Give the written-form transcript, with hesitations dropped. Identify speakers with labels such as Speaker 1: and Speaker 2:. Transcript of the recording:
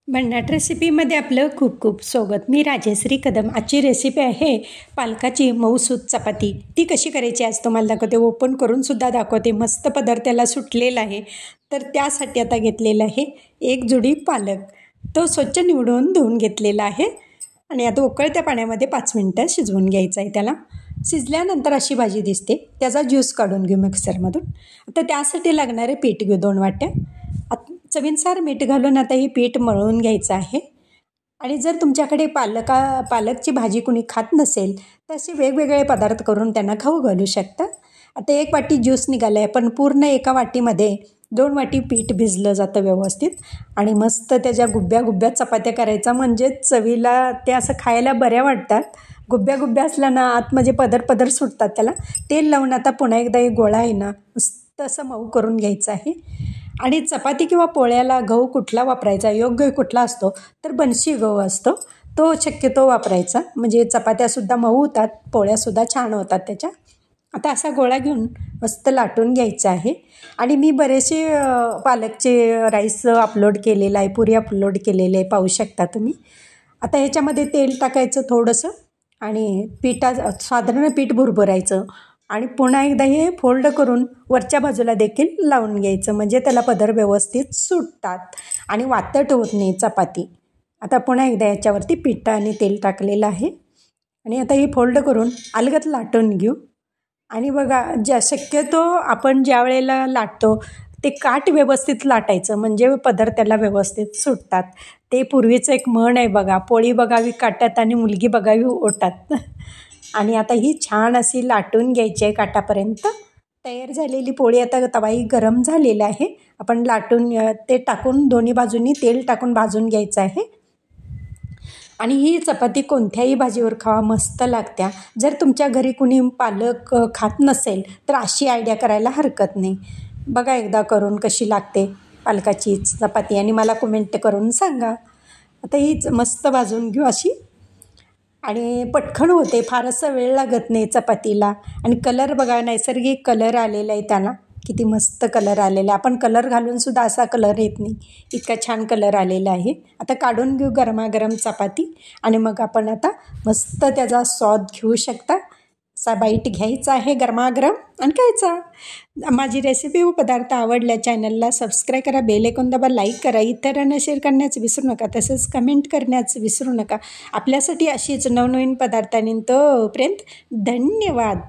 Speaker 1: भन्नाट रेसिपीमध्ये आपलं खूप खूप स्वागत. मी राजश्री कदम. आजची रेसिपी आहे पालकाची मऊसूत चपाती. ती कशी करायची आज तुम्हाला दाखवते. ओपन करूनसुद्धा दाखवते. मस्त पदार्थ त्याला सुटलेला आहे. तर त्यासाठी आता घेतलेलं आहे एक जुडी पालक. तो स्वच्छ निवडून धुवून घेतलेला आहे आणि आता उकळत्या पाण्यामध्ये 5 मिनटं शिजवून घ्यायचं आहे त्याला. शिजल्यानंतर अशी भाजी दिसते. त्याचा ज्यूस काढून घेऊ मिक्सरमधून. आता त्यासाठी लागणारे पीठ घेऊ 2 वाट्या. चवीनुसार मीठ घालून आता हे पीठ मळून घ्यायचं आहे. आणि जर तुमच्याकडे पालकची भाजी कुणी खात नसेल तर असे वेगवेगळे पदार्थ करून त्यांना खाऊ घालू शकता. आता 1 वाटी ज्यूस निघाला आहे, पण पूर्ण एका वाटीमध्ये 2 वाटी पीठ भिजलं जातं व्यवस्थित. आणि मस्त त्याच्या गुब्ब्या गुब्ब्या चपात्या करायचा, म्हणजे चवीला ते असं खायला बऱ्या वाटतात. गुब्ब्या गुब्ब्या असल्या ना आत म्हणजे पदर पदर सुटतात त्याला. तेल लावून आता पुन्हा एकदा एक गोळा आहे ना मस्त असं मऊ करून घ्यायचं आहे. आणि चपाती किंवा पोळ्याला गहू कुठला वापरायचा, योग्य कुठला असतो तर बनशी गहू असतो, तो शक्यतो वापरायचा. म्हणजे चपात्यासुद्धा मऊ होतात, पोळ्यासुद्धा छान होतात त्याच्या. आता असा गोळा घेऊन मस्त लाटून घ्यायचा आहे. आणि मी बरेचसे पालकचे राईस अपलोड केलेला आहे, पुरी अपलोड केलेले आहे, पाहू शकता तुम्ही. आता ह्याच्यामध्ये तेल टाकायचं थोडंसं आणि साधारण पीठ भुरभुरायचं आणि पुन्हा एकदा हे फोल्ड करून वरच्या बाजूला देखील लावून घ्यायचं, म्हणजे त्याला पदर व्यवस्थित सुटतात आणि वातट होत नाही चपाती. आता पुन्हा एकदा याच्यावरती पीठ आणि तेल टाकलेलं आहे आणि आता हे फोल्ड करून अलगद लाटून घेऊ. आणि बघा, शक्यतो आपण ज्या वेळेला लाटतो ते काठ व्यवस्थित लाटायचं, म्हणजे पदर त्याला व्यवस्थित सुटतात. ते पूर्वीचं एक म्हण आहे बघा, पोळी बघावी काटात आणि मुलगी बघावी ओटात. आणि आता ही छान अशी लाटून घ्यायची आहे काठापर्यंत. तयार झालेली पोळी, आता तवाही गरम झालेला आहे, आपण लाटून ते टाकून दोन्ही बाजूंनी तेल टाकून भाजून घ्यायचं आहे. आणि ही चपाती कोणत्याही भाजीवर खावा, मस्त लागत्या. जर तुमच्या घरी कुणी पालक खात नसेल तर अशी आयडिया करायला हरकत नाही. बघा एकदा करून कशी लागते पालकाची चपाती आणि मला कमेंट करून सांगा. आता ही मस्त भाजून घेऊ अशी. आणि पटकन होते, फारसा वेळ लागत नाही चपातीला. आणि कलर बघा, नैसर्गिक कलर आलेला आहे त्याला, किती मस्त कलर आलेला आहे. आपण कलर घालूनसुद्धा असा कलर येत नाही, इतका छान कलर आलेला आहे. आता काढून घेऊ गरमागरम चपाती आणि मग आपण आता मस्त त्याचा स्वाद घेऊ शकता. असा बाईट घ्यायचा आहे गरमागरम आणि खायचा. माझी रेसिपी व पदार्थ आवडल्या चॅनलला सबस्क्राईब करा, बेल आयकॉन दाबा, लाईक करा, इतरांना शेअर करण्याचं विसरू नका, तसंच कमेंट करण्याचं विसरू नका. आपल्यासाठी अशीच नवनवीन पदार्थांनी तोपर्यंत धन्यवाद.